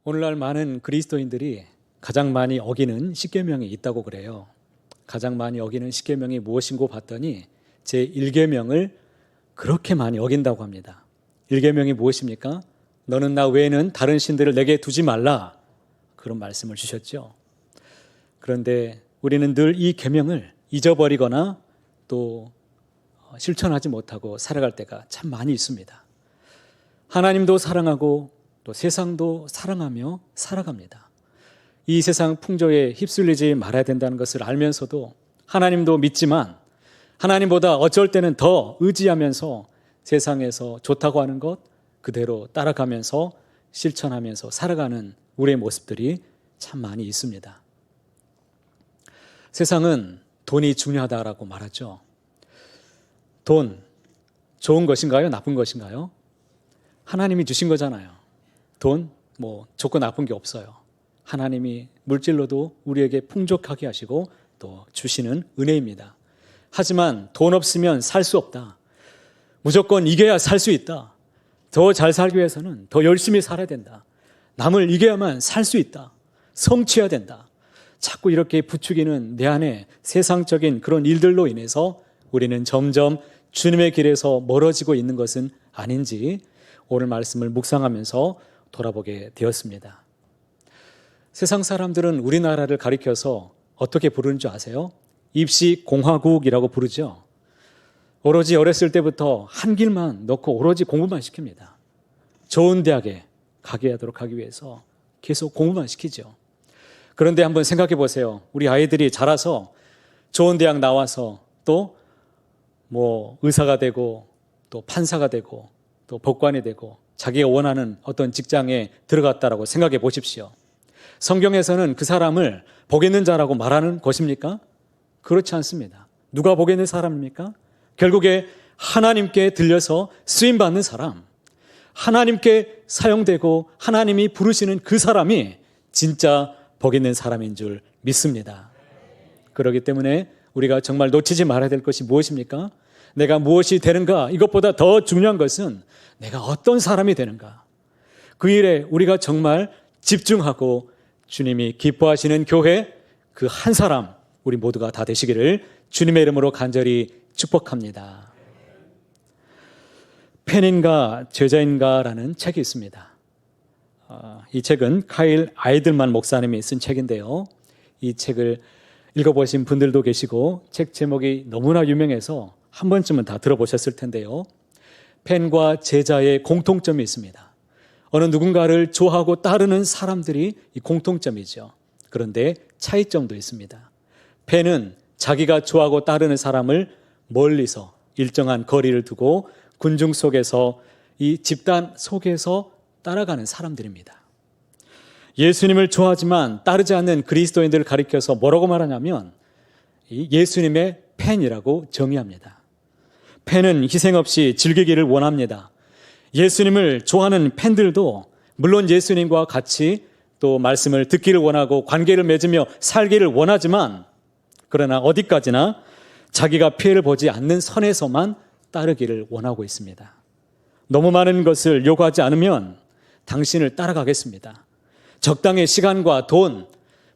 오늘날 많은 그리스도인들이 가장 많이 어기는 십계명이 있다고 그래요. 가장 많이 어기는 십계명이 무엇인고 봤더니 제1계명을 그렇게 많이 어긴다고 합니다. 1계명이 무엇입니까? 너는 나 외에는 다른 신들을 내게 두지 말라. 그런 말씀을 주셨죠. 그런데 우리는 늘 이 계명을 잊어버리거나 또 실천하지 못하고 살아갈 때가 참 많이 있습니다. 하나님도 사랑하고 또 세상도 사랑하며 살아갑니다. 이 세상 풍조에 휩쓸리지 말아야 된다는 것을 알면서도 하나님도 믿지만 하나님보다 어쩔 때는 더 의지하면서 세상에서 좋다고 하는 것 그대로 따라가면서 실천하면서 살아가는 우리의 모습들이 참 많이 있습니다. 세상은 돈이 중요하다라고 말하죠. 돈, 좋은 것인가요? 나쁜 것인가요? 하나님이 주신 거잖아요. 돈, 좋고 나쁜 게 없어요. 하나님이 물질로도 우리에게 풍족하게 하시고 또 주시는 은혜입니다. 하지만 돈 없으면 살 수 없다. 무조건 이겨야 살 수 있다. 더 잘 살기 위해서는 더 열심히 살아야 된다. 남을 이겨야만 살 수 있다. 성취해야 된다. 자꾸 이렇게 부추기는 내 안에 세상적인 그런 일들로 인해서 우리는 점점 주님의 길에서 멀어지고 있는 것은 아닌지 오늘 말씀을 묵상하면서 돌아보게 되었습니다. 세상 사람들은 우리나라를 가리켜서 어떻게 부르는 줄 아세요? 입시공화국이라고 부르죠. 오로지 어렸을 때부터 한 길만 넣고 오로지 공부만 시킵니다. 좋은 대학에 가게 하기 위해서 계속 공부만 시키죠. 그런데 한번 생각해 보세요. 우리 아이들이 자라서 좋은 대학 나와서 또 의사가 되고 또 판사가 되고 또 법관이 되고 자기가 원하는 어떤 직장에 들어갔다라고 생각해 보십시오. 성경에서는 그 사람을 복 있는 자라고 말하는 것입니까? 그렇지 않습니다. 누가 복 있는 사람입니까? 결국에 하나님께 들려서 쓰임받는 사람, 하나님께 사용되고 하나님이 부르시는 그 사람이 진짜 복 있는 사람인 줄 믿습니다. 그렇기 때문에 우리가 정말 놓치지 말아야 될 것이 무엇입니까? 내가 무엇이 되는가? 이것보다 더 중요한 것은 내가 어떤 사람이 되는가? 그 일에 우리가 정말 집중하고 주님이 기뻐하시는 교회 그 한 사람 우리 모두가 다 되시기를 주님의 이름으로 간절히 축복합니다. 펜인가 제자인가라는 책이 있습니다. 이 책은 카일 아이들만 목사님이 쓴 책인데요. 이 책을 읽어보신 분들도 계시고 책 제목이 너무나 유명해서 한 번쯤은 다 들어보셨을 텐데요. 펜과 제자의 공통점이 있습니다. 어느 누군가를 좋아하고 따르는 사람들이 이 공통점이죠. 그런데 차이점도 있습니다. 펜은 자기가 좋아하고 따르는 사람을 멀리서 일정한 거리를 두고 군중 속에서 이 집단 속에서 따라가는 사람들입니다. 예수님을 좋아하지만 따르지 않는 그리스도인들을 가리켜서 뭐라고 말하냐면 예수님의 팬이라고 정의합니다. 팬은 희생 없이 즐기기를 원합니다. 예수님을 좋아하는 팬들도 물론 예수님과 같이 또 말씀을 듣기를 원하고 관계를 맺으며 살기를 원하지만 그러나 어디까지나 자기가 피해를 보지 않는 선에서만 따르기를 원하고 있습니다. 너무 많은 것을 요구하지 않으면 당신을 따라가겠습니다. 적당히 시간과 돈,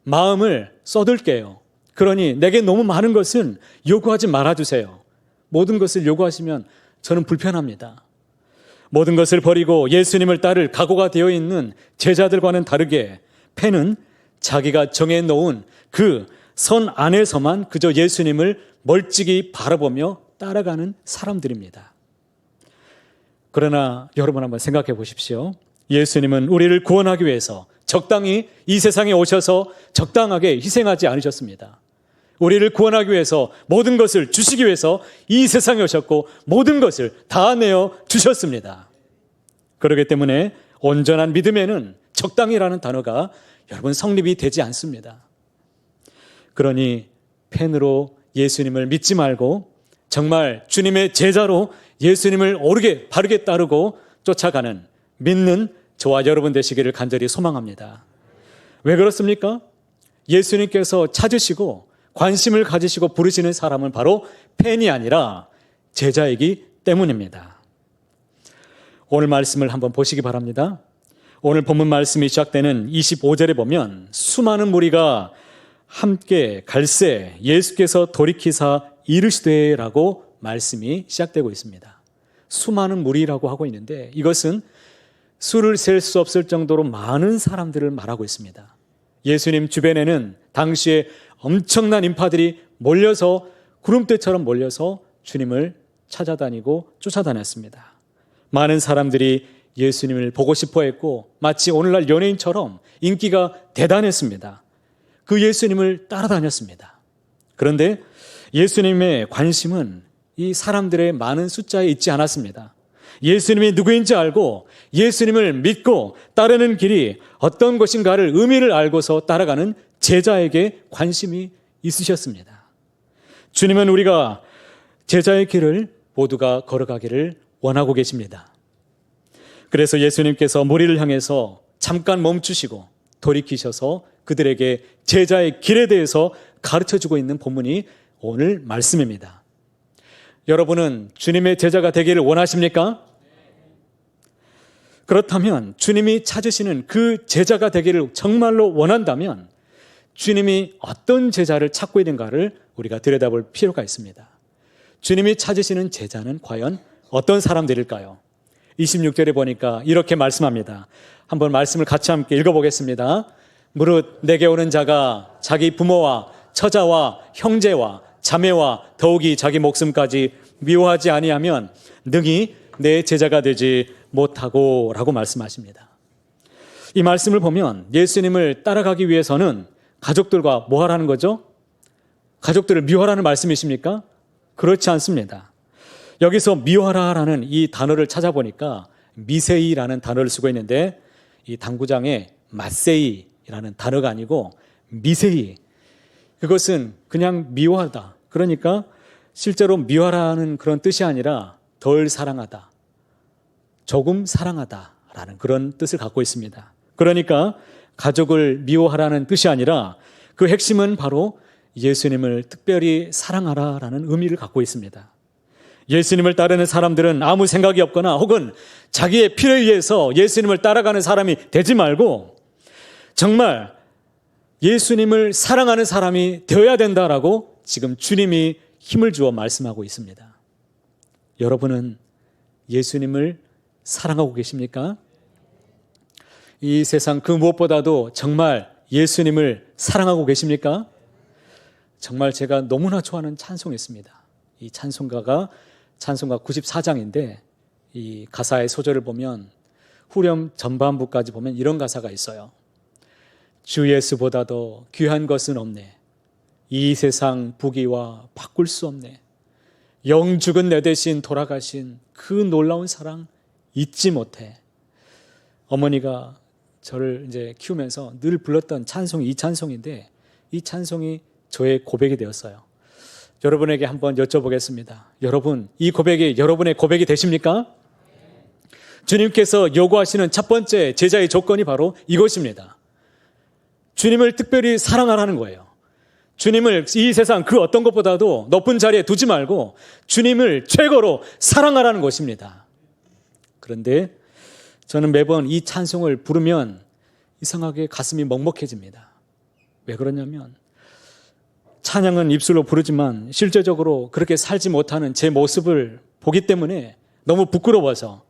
마음을 쏟을게요. 그러니 내게 너무 많은 것은 요구하지 말아주세요. 모든 것을 요구하시면 저는 불편합니다. 모든 것을 버리고 예수님을 따를 각오가 되어 있는 제자들과는 다르게 펜은 자기가 정해놓은 그 선 안에서만 그저 예수님을 멀찍이 바라보며 따라가는 사람들입니다. 그러나 여러분 한번 생각해 보십시오. 예수님은 우리를 구원하기 위해서 적당히 이 세상에 오셔서 적당하게 희생하지 않으셨습니다. 우리를 구원하기 위해서 모든 것을 주시기 위해서 이 세상에 오셨고 모든 것을 다 내어 주셨습니다. 그렇기 때문에 온전한 믿음에는 적당히라는 단어가 여러분 성립이 되지 않습니다. 그러니 펜으로 예수님을 믿지 말고 정말 주님의 제자로 예수님을 옳게 바르게 따르고 쫓아가는 믿는 저와 여러분 되시기를 간절히 소망합니다. 왜 그렇습니까? 예수님께서 찾으시고 관심을 가지시고 부르시는 사람은 바로 팬이 아니라 제자이기 때문입니다. 오늘 말씀을 한번 보시기 바랍니다. 오늘 본문 말씀이 시작되는 25절에 보면 수많은 무리가 함께 갈새 예수께서 돌이키사 이르시되라고 말씀이 시작되고 있습니다. 수많은 무리라고 하고 있는데 이것은 수를 셀 수 없을 정도로 많은 사람들을 말하고 있습니다. 예수님 주변에는 당시에 엄청난 인파들이 몰려서 구름대처럼 몰려서 주님을 찾아다니고 쫓아다녔습니다. 많은 사람들이 예수님을 보고 싶어 했고 마치 오늘날 연예인처럼 인기가 대단했습니다. 그 예수님을 따라다녔습니다. 그런데 예수님의 관심은 이 사람들의 많은 숫자에 있지 않았습니다. 예수님이 누구인지 알고 예수님을 믿고 따르는 길이 어떤 것인가를 의미를 알고서 따라가는 제자에게 관심이 있으셨습니다. 주님은 우리가 제자의 길을 모두가 걸어가기를 원하고 계십니다. 그래서 예수님께서 무리를 향해서 잠깐 멈추시고 돌이키셔서 그들에게 제자의 길에 대해서 가르쳐주고 있는 본문이 오늘 말씀입니다. 여러분은 주님의 제자가 되기를 원하십니까? 그렇다면 주님이 찾으시는 그 제자가 되기를 정말로 원한다면 주님이 어떤 제자를 찾고 있는가를 우리가 들여다볼 필요가 있습니다. 주님이 찾으시는 제자는 과연 어떤 사람들일까요? 26절에 보니까 이렇게 말씀합니다. 한번 말씀을 같이 함께 읽어보겠습니다. 무릇 내게 오는 자가 자기 부모와 처자와 형제와 자매와 더욱이 자기 목숨까지 미워하지 아니하면 능히 내 제자가 되지 못하고 라고 말씀하십니다. 이 말씀을 보면 예수님을 따라가기 위해서는 가족들과 뭐 하라는 거죠? 가족들을 미워하라는 말씀이십니까? 그렇지 않습니다. 여기서 미워하라라는 이 단어를 찾아보니까 미세이라는 단어를 쓰고 있는데 이 당구장에 마세이라는 단어가 아니고 미세이, 그것은 그냥 미워하다. 그러니까 실제로 미워하라는 그런 뜻이 아니라 덜 사랑하다, 조금 사랑하다라는 그런 뜻을 갖고 있습니다. 그러니까 가족을 미워하라는 뜻이 아니라 그 핵심은 바로 예수님을 특별히 사랑하라라는 의미를 갖고 있습니다. 예수님을 따르는 사람들은 아무 생각이 없거나 혹은 자기의 필요에 의해서 예수님을 따라가는 사람이 되지 말고 정말 예수님을 사랑하는 사람이 되어야 된다라고 지금 주님이 힘을 주어 말씀하고 있습니다. 여러분은 예수님을 사랑하고 계십니까? 이 세상 그 무엇보다도 정말 예수님을 사랑하고 계십니까? 정말 제가 너무나 좋아하는 찬송이 있습니다. 이 찬송가 94장인데 이 가사의 소절을 보면 후렴 전반부까지 보면 이런 가사가 있어요. 주 예수보다도 귀한 것은 없네. 이 세상 부귀와 바꿀 수 없네. 영 죽은 내 대신 돌아가신 그 놀라운 사랑 잊지 못해. 어머니가 저를 이제 키우면서 늘 불렀던 찬송이 이 찬송인데 이 찬송이 저의 고백이 되었어요. 여러분에게 한번 여쭤보겠습니다. 여러분, 이 고백이 여러분의 고백이 되십니까? 주님께서 요구하시는 첫 번째 제자의 조건이 바로 이것입니다. 주님을 특별히 사랑하라는 거예요. 주님을 이 세상 그 어떤 것보다도 높은 자리에 두지 말고 주님을 최고로 사랑하라는 것입니다. 그런데 저는 매번 이 찬송을 부르면 이상하게 가슴이 먹먹해집니다. 왜 그러냐면 찬양은 입술로 부르지만 실제적으로 그렇게 살지 못하는 제 모습을 보기 때문에 너무 부끄러워서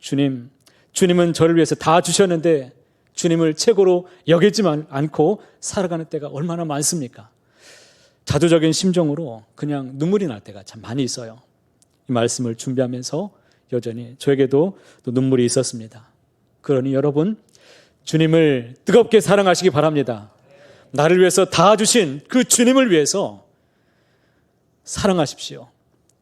주님은 저를 위해서 다 주셨는데 주님을 최고로 여기지만 않고 살아가는 때가 얼마나 많습니까? 자조적인 심정으로 그냥 눈물이 날 때가 참 많이 있어요. 이 말씀을 준비하면서 여전히 저에게도 또 눈물이 있었습니다. 그러니 여러분, 주님을 뜨겁게 사랑하시기 바랍니다. 나를 위해서 다 주신 그 주님을 위해서 사랑하십시오.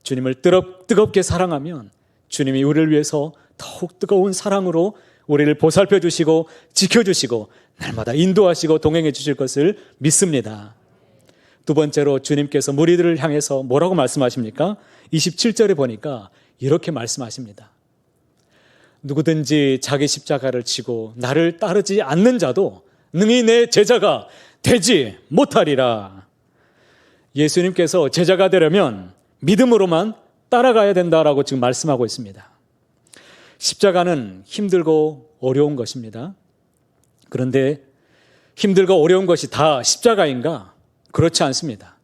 주님을 뜨겁게 사랑하면 주님이 우리를 위해서 더욱 뜨거운 사랑으로 우리를 보살펴 주시고 지켜주시고 날마다 인도하시고 동행해 주실 것을 믿습니다. 두 번째로 주님께서 무리들을 향해서 뭐라고 말씀하십니까? 27절에 보니까 이렇게 말씀하십니다. 누구든지 자기 십자가를 지고 나를 따르지 않는 자도 능히 내 제자가 되지 못하리라. 예수님께서 제자가 되려면 믿음으로만 따라가야 된다라고 지금 말씀하고 있습니다. 십자가는 힘들고 어려운 것입니다. 그런데 힘들고 어려운 것이 다 십자가인가? 그렇지 않습니다.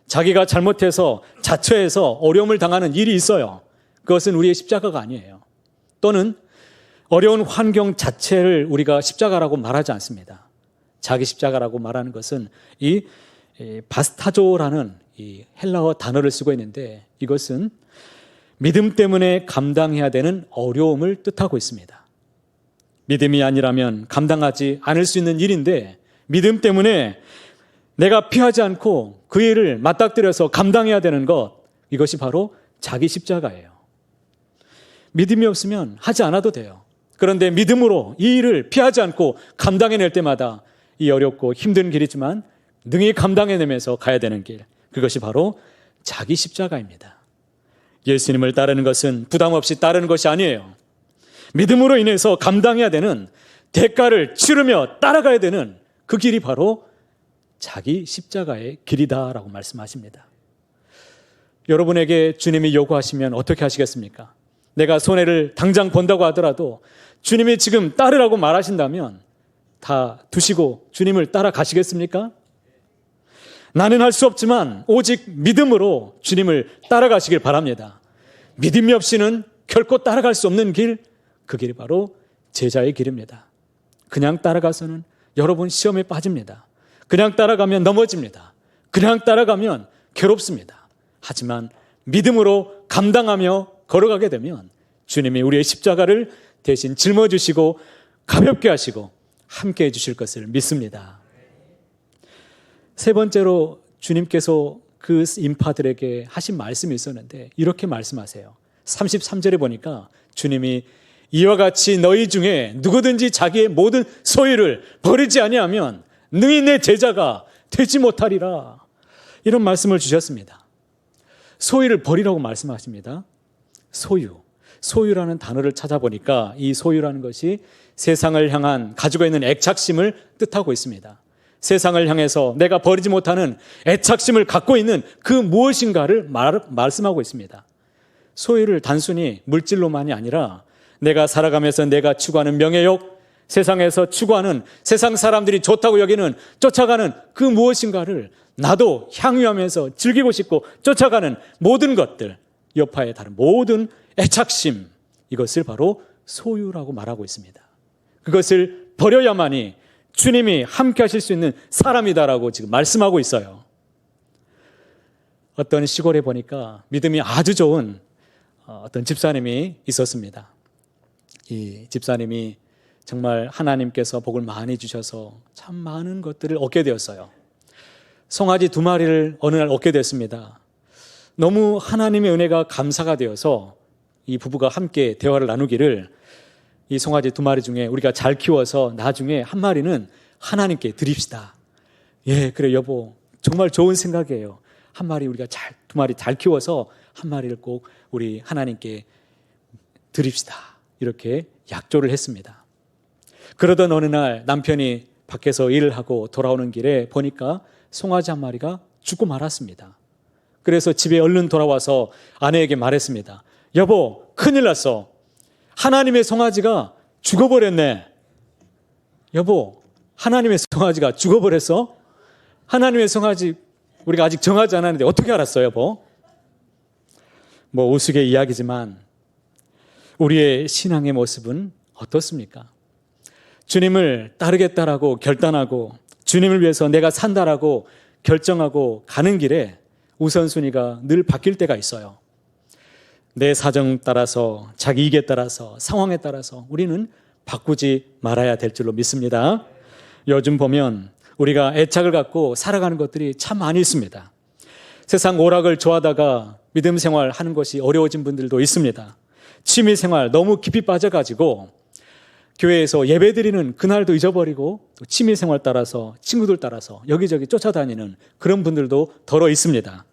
자기가 잘못해서 자처해서 어려움을 당하는 일이 있어요. 그것은 우리의 십자가가 아니에요. 또는 어려운 환경 자체를 우리가 십자가라고 말하지 않습니다. 자기 십자가라고 말하는 것은 이 바스타조라는 이 헬라어 단어를 쓰고 있는데 이것은 믿음 때문에 감당해야 되는 어려움을 뜻하고 있습니다. 믿음이 아니라면 감당하지 않을 수 있는 일인데 믿음 때문에 내가 피하지 않고 그 일을 맞닥뜨려서 감당해야 되는 것, 이것이 바로 자기 십자가예요. 믿음이 없으면 하지 않아도 돼요. 그런데 믿음으로 이 일을 피하지 않고 감당해낼 때마다 이 어렵고 힘든 길이지만 능히 감당해내면서 가야 되는 길, 그것이 바로 자기 십자가입니다. 예수님을 따르는 것은 부담 없이 따르는 것이 아니에요. 믿음으로 인해서 감당해야 되는 대가를 치르며 따라가야 되는 그 길이 바로 자기 십자가의 길이다라고 말씀하십니다. 여러분에게 주님이 요구하시면 어떻게 하시겠습니까? 내가 손해를 당장 본다고 하더라도 주님이 지금 따르라고 말하신다면 다 두시고 주님을 따라가시겠습니까? 나는 할 수 없지만 오직 믿음으로 주님을 따라가시길 바랍니다. 믿음이 없이는 결코 따라갈 수 없는 길, 그 길이 바로 제자의 길입니다. 그냥 따라가서는 여러분 시험에 빠집니다. 그냥 따라가면 넘어집니다. 그냥 따라가면 괴롭습니다. 하지만 믿음으로 감당하며 걸어가게 되면 주님이 우리의 십자가를 대신 짊어주시고 가볍게 하시고 함께 해주실 것을 믿습니다. 세 번째로 주님께서 그 인파들에게 하신 말씀이 있었는데 이렇게 말씀하세요. 33절에 보니까 주님이 이와 같이 너희 중에 누구든지 자기의 모든 소유를 버리지 아니하면 능히 내 제자가 되지 못하리라. 이런 말씀을 주셨습니다. 소유를 버리라고 말씀하십니다. 소유라는 단어를 찾아보니까 이 소유라는 것이 세상을 향한 가지고 있는 애착심을 뜻하고 있습니다. 세상을 향해서 내가 버리지 못하는 애착심을 갖고 있는 그 무엇인가를 말씀하고 있습니다. 소유를 단순히 물질로만이 아니라 내가 살아가면서 내가 추구하는 명예욕, 세상에서 추구하는 세상 사람들이 좋다고 여기는 쫓아가는 그 무엇인가를 나도 향유하면서 즐기고 싶고 쫓아가는 모든 것들, 여파에 다른 모든 애착심, 이것을 바로 소유라고 말하고 있습니다. 그것을 버려야만이 주님이 함께 하실 수 있는 사람이다라고 지금 말씀하고 있어요. 어떤 시골에 보니까 믿음이 아주 좋은 어떤 집사님이 있었습니다. 이 집사님이 정말 하나님께서 복을 많이 주셔서 참 많은 것들을 얻게 되었어요. 송아지 2마리를 어느 날 얻게 됐습니다. 너무 하나님의 은혜가 감사가 되어서 이 부부가 함께 대화를 나누기를 이 송아지 2마리 중에 우리가 잘 키워서 나중에 1마리는 하나님께 드립시다. 예, 그래 여보, 정말 좋은 생각이에요. 1마리 우리가 2마리 잘 키워서 1마리를 꼭 우리 하나님께 드립시다. 이렇게 약조를 했습니다. 그러던 어느 날 남편이 밖에서 일을 하고 돌아오는 길에 보니까 송아지 1마리가 죽고 말았습니다. 그래서 집에 얼른 돌아와서 아내에게 말했습니다. 여보, 큰일 났어. 하나님의 송아지가 죽어버렸네. 여보, 하나님의 송아지가 죽어버렸어? 하나님의 송아지 우리가 아직 정하지 않았는데 어떻게 알았어요, 여보? 뭐 우스개 이야기지만 우리의 신앙의 모습은 어떻습니까? 주님을 따르겠다라고 결단하고 주님을 위해서 내가 산다라고 결정하고 가는 길에 우선순위가 늘 바뀔 때가 있어요. 내 사정 따라서, 자기 이익에 따라서, 상황에 따라서 우리는 바꾸지 말아야 될 줄로 믿습니다. 요즘 보면 우리가 애착을 갖고 살아가는 것들이 참 많이 있습니다. 세상 오락을 좋아하다가 믿음 생활 하는 것이 어려워진 분들도 있습니다. 취미 생활 너무 깊이 빠져가지고 교회에서 예배 드리는 그날도 잊어버리고 또 취미 생활 따라서 친구들 따라서 여기저기 쫓아다니는 그런 분들도 더러 있습니다.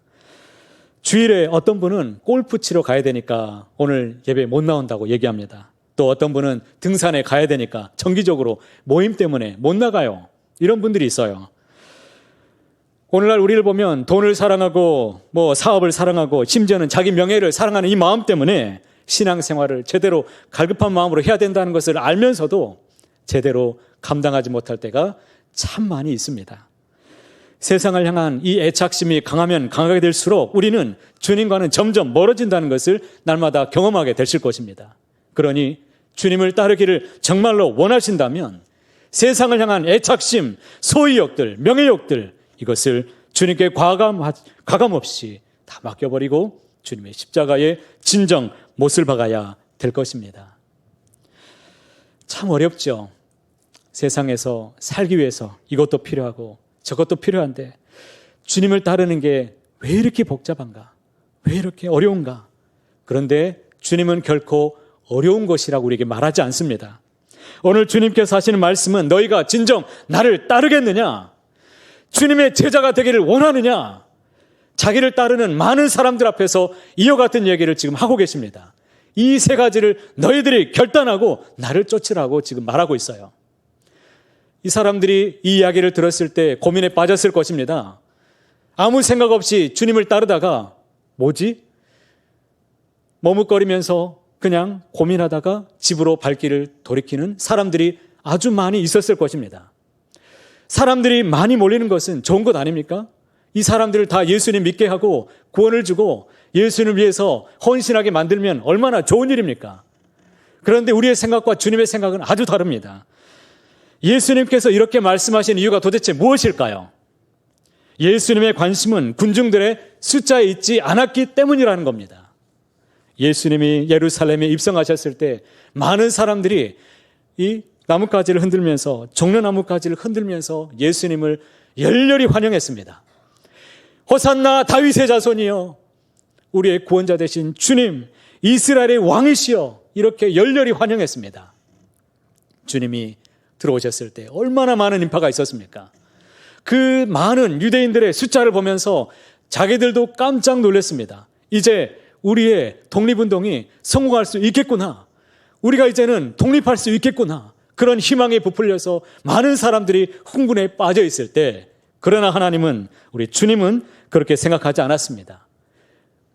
주일에 어떤 분은 골프 치러 가야 되니까 오늘 예배 못 나온다고 얘기합니다. 또 어떤 분은 등산에 가야 되니까 정기적으로 모임 때문에 못 나가요. 이런 분들이 있어요. 오늘날 우리를 보면 돈을 사랑하고 뭐 사업을 사랑하고 심지어는 자기 명예를 사랑하는 이 마음 때문에 신앙생활을 제대로 갈급한 마음으로 해야 된다는 것을 알면서도 제대로 감당하지 못할 때가 참 많이 있습니다. 세상을 향한 이 애착심이 강하면 강하게 될수록 우리는 주님과는 점점 멀어진다는 것을 날마다 경험하게 되실 것입니다. 그러니 주님을 따르기를 정말로 원하신다면 세상을 향한 애착심, 소유욕들, 명예욕들, 이것을 주님께 과감 없이 다 맡겨버리고 주님의 십자가의 진정 못을 박아야 될 것입니다. 참 어렵죠. 세상에서 살기 위해서 이것도 필요하고 저것도 필요한데 주님을 따르는 게 왜 이렇게 복잡한가? 왜 이렇게 어려운가? 그런데 주님은 결코 어려운 것이라고 우리에게 말하지 않습니다. 오늘 주님께서 하시는 말씀은 너희가 진정 나를 따르겠느냐? 주님의 제자가 되기를 원하느냐? 자기를 따르는 많은 사람들 앞에서 이와 같은 얘기를 지금 하고 계십니다. 이 세 가지를 너희들이 결단하고 나를 쫓으라고 지금 말하고 있어요. 이 사람들이 이 이야기를 들었을 때 고민에 빠졌을 것입니다. 아무 생각 없이 주님을 따르다가 뭐지? 머뭇거리면서 그냥 고민하다가 집으로 발길을 돌이키는 사람들이 아주 많이 있었을 것입니다. 사람들이 많이 몰리는 것은 좋은 것 아닙니까? 이 사람들을 다 예수님 믿게 하고 구원을 주고 예수님을 위해서 헌신하게 만들면 얼마나 좋은 일입니까? 그런데 우리의 생각과 주님의 생각은 아주 다릅니다. 예수님께서 이렇게 말씀하신 이유가 도대체 무엇일까요? 예수님의 관심은 군중들의 숫자에 있지 않았기 때문이라는 겁니다. 예수님이 예루살렘에 입성하셨을 때 많은 사람들이 이 나뭇가지를 흔들면서 종려나뭇가지를 흔들면서 예수님을 열렬히 환영했습니다. 호산나 다윗의 자손이여, 우리의 구원자 되신 주님, 이스라엘의 왕이시여, 이렇게 열렬히 환영했습니다. 주님이 들어오셨을 때 얼마나 많은 인파가 있었습니까? 그 많은 유대인들의 숫자를 보면서 자기들도 깜짝 놀랐습니다. 이제 우리의 독립운동이 성공할 수 있겠구나. 우리가 이제는 독립할 수 있겠구나. 그런 희망에 부풀려서 많은 사람들이 흥분에 빠져 있을 때, 그러나 하나님은, 우리 주님은 그렇게 생각하지 않았습니다.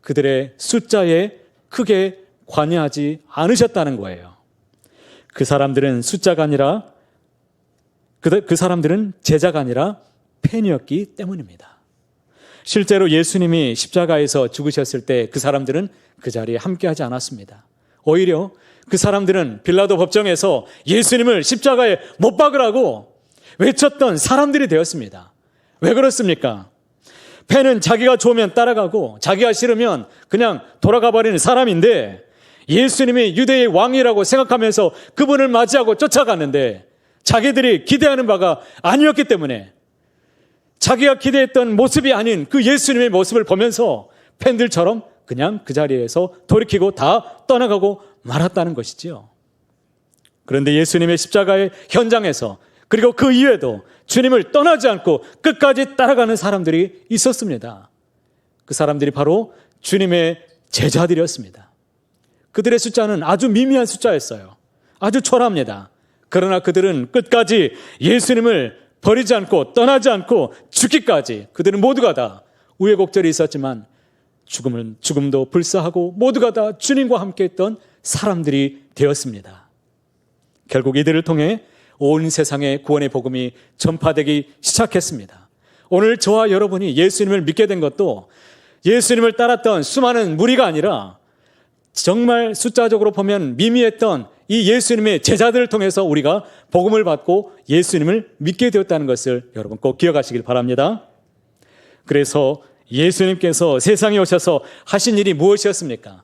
그들의 숫자에 크게 관여하지 않으셨다는 거예요. 그 사람들은 숫자가 아니라, 그 사람들은 제자가 아니라 팬이었기 때문입니다. 실제로 예수님이 십자가에서 죽으셨을 때 그 사람들은 그 자리에 함께하지 않았습니다. 오히려 그 사람들은 빌라도 법정에서 예수님을 십자가에 못 박으라고 외쳤던 사람들이 되었습니다. 왜 그렇습니까? 팬은 자기가 좋으면 따라가고 자기가 싫으면 그냥 돌아가 버리는 사람인데, 예수님이 유대의 왕이라고 생각하면서 그분을 맞이하고 쫓아갔는데 자기들이 기대하는 바가 아니었기 때문에, 자기가 기대했던 모습이 아닌 그 예수님의 모습을 보면서 팬들처럼 그냥 그 자리에서 돌이키고 다 떠나가고 말았다는 것이지요. 그런데 예수님의 십자가의 현장에서, 그리고 그 이후에도 주님을 떠나지 않고 끝까지 따라가는 사람들이 있었습니다. 그 사람들이 바로 주님의 제자들이었습니다. 그들의 숫자는 아주 미미한 숫자였어요. 아주 초라합니다. 그러나 그들은 끝까지 예수님을 버리지 않고 떠나지 않고 죽기까지, 그들은 모두가 다 우여곡절이 있었지만 죽음도 불사하고 모두가 다 주님과 함께 했던 사람들이 되었습니다. 결국 이들을 통해 온 세상에 구원의 복음이 전파되기 시작했습니다. 오늘 저와 여러분이 예수님을 믿게 된 것도 예수님을 따랐던 수많은 무리가 아니라 정말 숫자적으로 보면 미미했던 이 예수님의 제자들을 통해서 우리가 복음을 받고 예수님을 믿게 되었다는 것을 여러분 꼭 기억하시길 바랍니다. 그래서 예수님께서 세상에 오셔서 하신 일이 무엇이었습니까?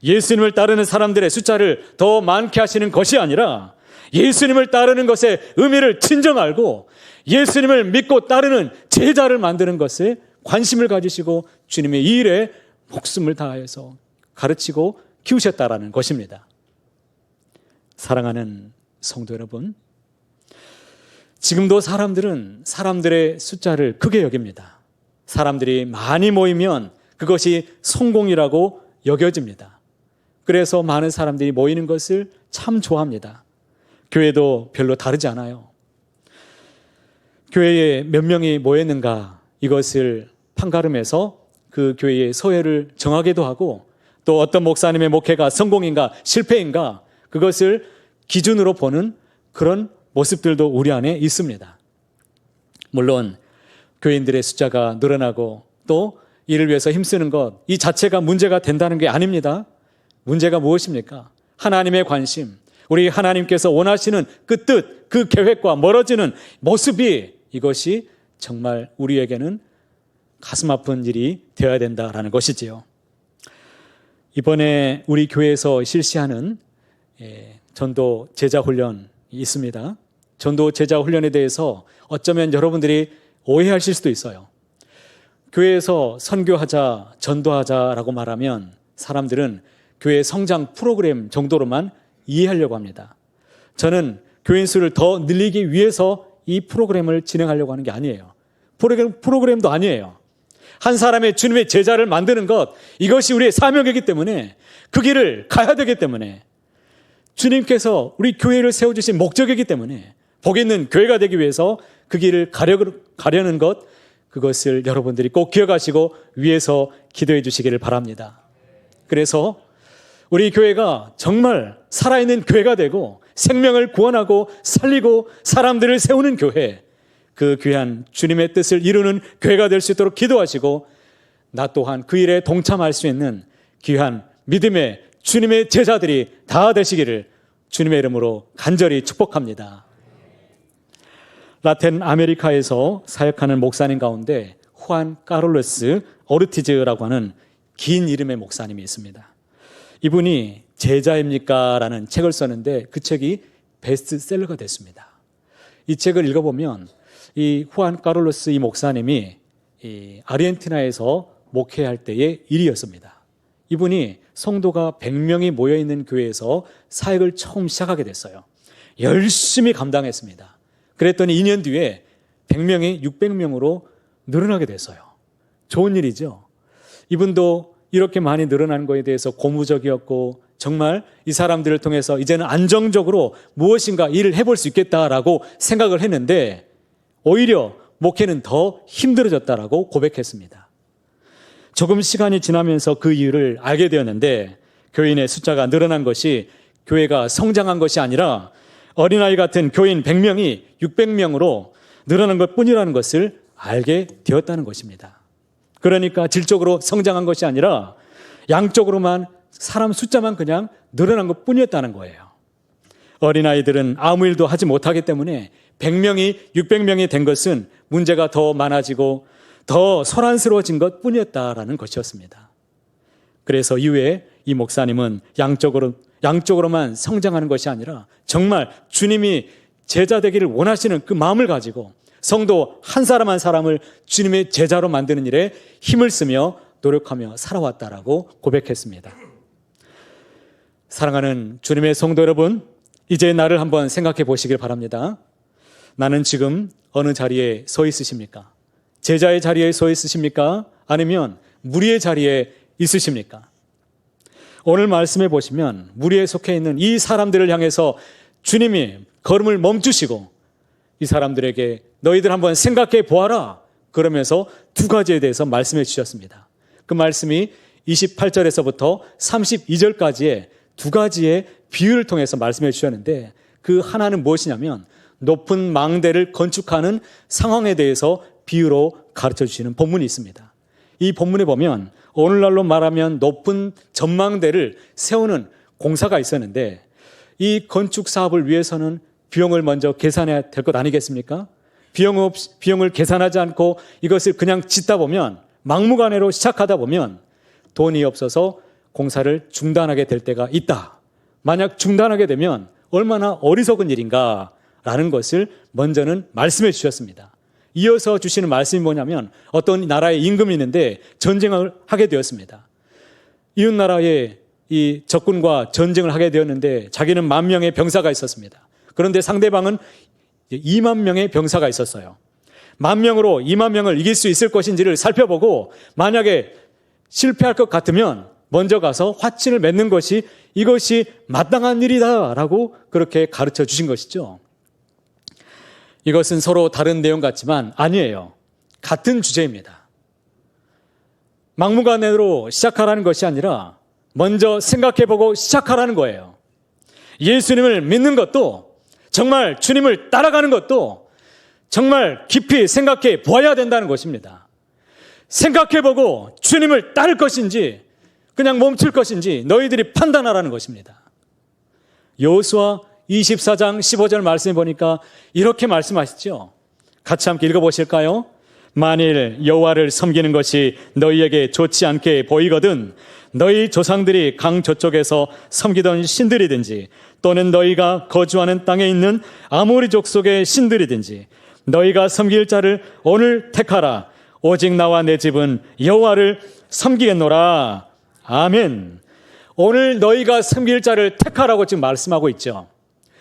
예수님을 따르는 사람들의 숫자를 더 많게 하시는 것이 아니라 예수님을 따르는 것의 의미를 진정 알고 예수님을 믿고 따르는 제자를 만드는 것에 관심을 가지시고 주님의 이 일에 목숨을 다해서 가르치고 키우셨다라는 것입니다. 사랑하는 성도 여러분, 지금도 사람들은 사람들의 숫자를 크게 여깁니다. 사람들이 많이 모이면 그것이 성공이라고 여겨집니다. 그래서 많은 사람들이 모이는 것을 참 좋아합니다. 교회도 별로 다르지 않아요. 교회에 몇 명이 모였는가, 이것을 판가름해서 그 교회의 서열을 정하기도 하고 또 어떤 목사님의 목회가 성공인가 실패인가 그것을 기준으로 보는 그런 모습들도 우리 안에 있습니다. 물론 교인들의 숫자가 늘어나고 또 이를 위해서 힘쓰는 것, 이 자체가 문제가 된다는 게 아닙니다. 문제가 무엇입니까? 하나님의 관심, 우리 하나님께서 원하시는 그 뜻, 그 계획과 멀어지는 모습이 이것이 정말 우리에게는 가슴 아픈 일이 되어야 된다라는 것이지요. 이번에 우리 교회에서 실시하는 전도 제자 훈련이 있습니다. 전도 제자 훈련에 대해서 어쩌면 여러분들이 오해하실 수도 있어요. 교회에서 선교하자, 전도하자라고 말하면 사람들은 교회 성장 프로그램 정도로만 이해하려고 합니다. 저는 교인 수를 더 늘리기 위해서 이 프로그램을 진행하려고 하는 게 아니에요. 프로그램도 아니에요. 한 사람의 주님의 제자를 만드는 것, 이것이 우리의 사명이기 때문에 그 길을 가야 되기 때문에 주님께서 우리 교회를 세워주신 목적이기 때문에 복 있는 교회가 되기 위해서 그 길을 가려는 것, 그것을 여러분들이 꼭 기억하시고 위에서 기도해 주시기를 바랍니다. 그래서 우리 교회가 정말 살아있는 교회가 되고 생명을 구원하고 살리고 사람들을 세우는 교회, 그 귀한 주님의 뜻을 이루는 교회가 될 수 있도록 기도하시고 나 또한 그 일에 동참할 수 있는 귀한 믿음의 주님의 제자들이 다 되시기를 주님의 이름으로 간절히 축복합니다. 라틴 아메리카에서 사역하는 목사님 가운데 후안 카를로스 오르티즈라고 하는 긴 이름의 목사님이 있습니다. 이분이 제자입니까? 라는 책을 썼는데 그 책이 베스트셀러가 됐습니다. 이 책을 읽어보면 이 후안 카를로스 이 목사님이 이 아르헨티나에서 목회할 때의 일이었습니다. 이분이 성도가 100명이 모여있는 교회에서 사역을 처음 시작하게 됐어요. 열심히 감당했습니다. 그랬더니 2년 뒤에 100명이 600명으로 늘어나게 됐어요. 좋은 일이죠. 이분도 이렇게 많이 늘어난 것에 대해서 고무적이었고 정말 이 사람들을 통해서 이제는 안정적으로 무엇인가 일을 해볼 수 있겠다라고 생각을 했는데 오히려 목회는 더 힘들어졌다라고 고백했습니다. 조금 시간이 지나면서 그 이유를 알게 되었는데 교인의 숫자가 늘어난 것이 교회가 성장한 것이 아니라 어린아이 같은 교인 100명이 600명으로 늘어난 것뿐이라는 것을 알게 되었다는 것입니다. 그러니까 질적으로 성장한 것이 아니라 양적으로만 사람 숫자만 그냥 늘어난 것뿐이었다는 거예요. 어린아이들은 아무 일도 하지 못하기 때문에 100명이 600명이 된 것은 문제가 더 많아지고 더 소란스러워진 것뿐이었다라는 것이었습니다. 그래서 이후에 이 목사님은 양적으로만 성장하는 것이 아니라 정말 주님이 제자 되기를 원하시는 그 마음을 가지고 성도 한 사람 한 사람을 주님의 제자로 만드는 일에 힘을 쓰며 노력하며 살아왔다라고 고백했습니다. 사랑하는 주님의 성도 여러분, 이제 나를 한번 생각해 보시길 바랍니다. 나는 지금 어느 자리에 서 있으십니까? 제자의 자리에 서 있으십니까? 아니면 무리의 자리에 있으십니까? 오늘 말씀해 보시면 무리에 속해 있는 이 사람들을 향해서 주님이 걸음을 멈추시고 이 사람들에게 너희들 한번 생각해 보아라 그러면서 두 가지에 대해서 말씀해 주셨습니다. 그 말씀이 28절에서부터 32절까지의 두 가지의 비유를 통해서 말씀해 주셨는데 그 하나는 무엇이냐면 높은 망대를 건축하는 상황에 대해서 비유로 가르쳐 주시는 본문이 있습니다. 이 본문에 보면 오늘날로 말하면 높은 전망대를 세우는 공사가 있었는데 이 건축 사업을 위해서는 비용을 먼저 계산해야 될 것 아니겠습니까? 비용을 계산하지 않고 이것을 그냥 짓다 보면 막무가내로 시작하다 보면 돈이 없어서 공사를 중단하게 될 때가 있다. 만약 중단하게 되면 얼마나 어리석은 일인가라는 것을 먼저는 말씀해 주셨습니다. 이어서 주시는 말씀이 뭐냐면 어떤 나라에 임금이 있는데 전쟁을 하게 되었습니다. 이웃 나라에 이 적군과 전쟁을 하게 되었는데 자기는 10,000명의 병사가 있었습니다. 그런데 상대방은 20,000명의 병사가 있었어요. 10,000명으로 20,000명을 이길 수 있을 것인지를 살펴보고 만약에 실패할 것 같으면 먼저 가서 화친을 맺는 것이 이것이 마땅한 일이다라고 그렇게 가르쳐 주신 것이죠. 이것은 서로 다른 내용 같지만 아니에요. 같은 주제입니다. 막무가내로 시작하라는 것이 아니라 먼저 생각해보고 시작하라는 거예요. 예수님을 믿는 것도, 정말 주님을 따라가는 것도 정말 깊이 생각해 보아야 된다는 것입니다. 생각해보고 주님을 따를 것인지 그냥 멈출 것인지 너희들이 판단하라는 것입니다. 여호수아 24장 15절 말씀해 보니까 이렇게 말씀하시죠. 같이 함께 읽어보실까요? 만일 여호와를 섬기는 것이 너희에게 좋지 않게 보이거든 너희 조상들이 강 저쪽에서 섬기던 신들이든지 또는 너희가 거주하는 땅에 있는 아모리 족속의 신들이든지 너희가 섬길 자를 오늘 택하라. 오직 나와 내 집은 여호와를 섬기겠노라. 아멘. 오늘 너희가 섬길 자를 택하라고 지금 말씀하고 있죠.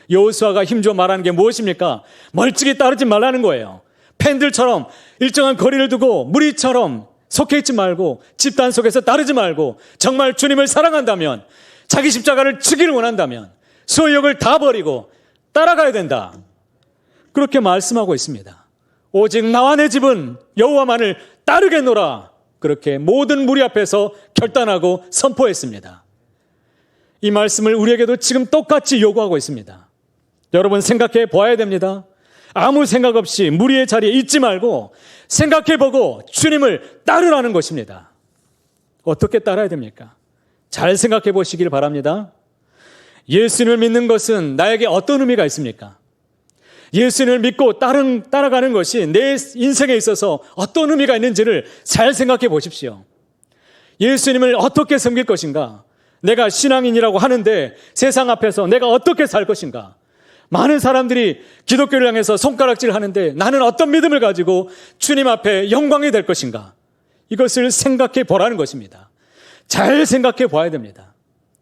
여호수아가 힘주어 말하는 게 무엇입니까? 멀찍이 따르지 말라는 거예요. 팬들처럼 일정한 거리를 두고 무리처럼 속해 있지 말고 집단 속에서 따르지 말고 정말 주님을 사랑한다면 자기 십자가를 지기를 원한다면 소유욕을 다 버리고 따라가야 된다. 그렇게 말씀하고 있습니다. 오직 나와 내 집은 여호와만을 따르겠노라. 그렇게 모든 무리 앞에서 결단하고 선포했습니다. 이 말씀을 우리에게도 지금 똑같이 요구하고 있습니다. 여러분 생각해 보아야 됩니다. 아무 생각 없이 무리의 자리에 있지 말고 생각해보고 주님을 따르라는 것입니다. 어떻게 따라야 됩니까? 잘 생각해 보시길 바랍니다. 예수님을 믿는 것은 나에게 어떤 의미가 있습니까? 예수님을 믿고 따라가는 것이 내 인생에 있어서 어떤 의미가 있는지를 잘 생각해 보십시오. 예수님을 어떻게 섬길 것인가? 내가 신앙인이라고 하는데 세상 앞에서 내가 어떻게 살 것인가? 많은 사람들이 기독교를 향해서 손가락질 하는데 나는 어떤 믿음을 가지고 주님 앞에 영광이 될 것인가? 이것을 생각해 보라는 것입니다. 잘 생각해 봐야 됩니다.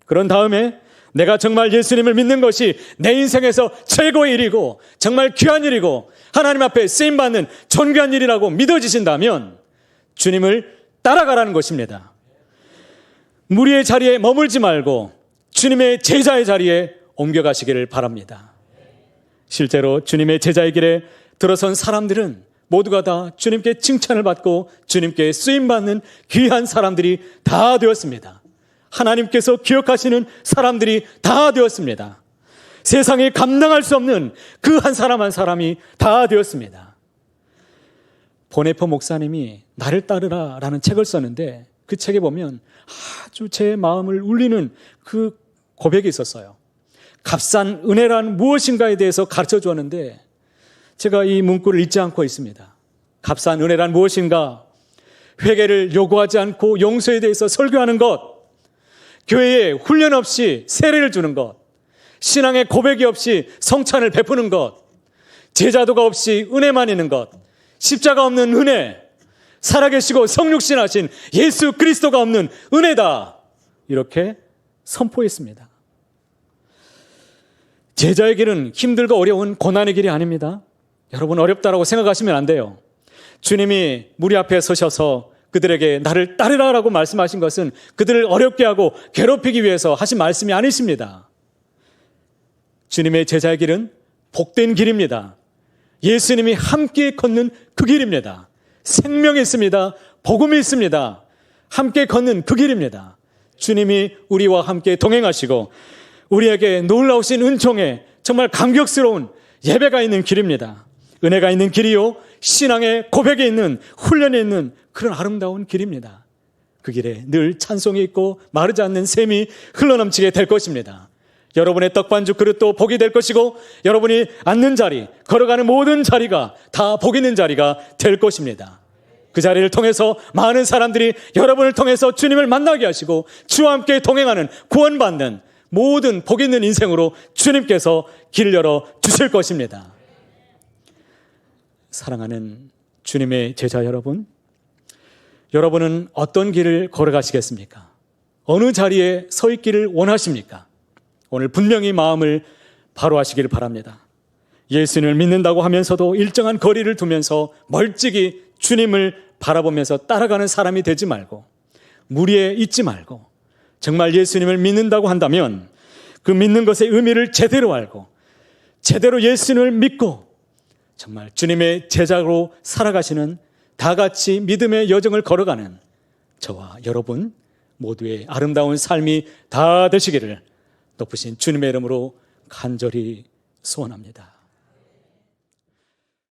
그런 다음에 내가 정말 예수님을 믿는 것이 내 인생에서 최고의 일이고 정말 귀한 일이고 하나님 앞에 쓰임받는 존귀한 일이라고 믿어지신다면 주님을 따라가라는 것입니다. 무리의 자리에 머물지 말고 주님의 제자의 자리에 옮겨가시기를 바랍니다. 실제로 주님의 제자의 길에 들어선 사람들은 모두가 다 주님께 칭찬을 받고 주님께 쓰임받는 귀한 사람들이 다 되었습니다. 하나님께서 기억하시는 사람들이 다 되었습니다. 세상에 감당할 수 없는 그 한 사람 한 사람이 다 되었습니다. 보네퍼 목사님이 나를 따르라 라는 책을 썼는데 그 책에 보면 아주 제 마음을 울리는 그 고백이 있었어요. 값싼 은혜란 무엇인가에 대해서 가르쳐 주었는데 제가 이 문구를 잊지 않고 있습니다. 값싼 은혜란 무엇인가? 회개를 요구하지 않고 용서에 대해서 설교하는 것, 교회에 훈련 없이 세례를 주는 것, 신앙의 고백이 없이 성찬을 베푸는 것, 제자도가 없이 은혜만 있는 것, 십자가 없는 은혜, 살아계시고 성육신하신 예수 그리스도가 없는 은혜다. 이렇게 선포했습니다. 제자의 길은 힘들고 어려운 고난의 길이 아닙니다. 여러분 어렵다라고 생각하시면 안 돼요. 주님이 무리 앞에 서셔서 그들에게 나를 따르라라고 말씀하신 것은 그들을 어렵게 하고 괴롭히기 위해서 하신 말씀이 아니십니다. 주님의 제자의 길은 복된 길입니다. 예수님이 함께 걷는 그 길입니다. 생명이 있습니다. 복음이 있습니다. 함께 걷는 그 길입니다. 주님이 우리와 함께 동행하시고 우리에게 놀라우신 은총에 정말 감격스러운 예배가 있는 길입니다. 은혜가 있는 길이요, 신앙의 고백에 있는, 훈련에 있는 그런 아름다운 길입니다. 그 길에 늘 찬송이 있고 마르지 않는 샘이 흘러넘치게 될 것입니다. 여러분의 떡반죽 그릇도 복이 될 것이고 여러분이 앉는 자리, 걸어가는 모든 자리가 다 복 있는 자리가 될 것입니다. 그 자리를 통해서 많은 사람들이 여러분을 통해서 주님을 만나게 하시고 주와 함께 동행하는 구원받는 모든 복 있는 인생으로 주님께서 길을 열어 주실 것입니다. 사랑하는 주님의 제자 여러분, 여러분은 어떤 길을 걸어가시겠습니까? 어느 자리에 서 있기를 원하십니까? 오늘 분명히 마음을 바로 하시기를 바랍니다. 예수님을 믿는다고 하면서도 일정한 거리를 두면서 멀찍이 주님을 바라보면서 따라가는 사람이 되지 말고 무리에 있지 말고 정말 예수님을 믿는다고 한다면 그 믿는 것의 의미를 제대로 알고 제대로 예수님을 믿고 정말 주님의 제자로 살아가시는 다 같이 믿음의 여정을 걸어가는 저와 여러분 모두의 아름다운 삶이 다 되시기를 높으신 주님의 이름으로 간절히 소원합니다.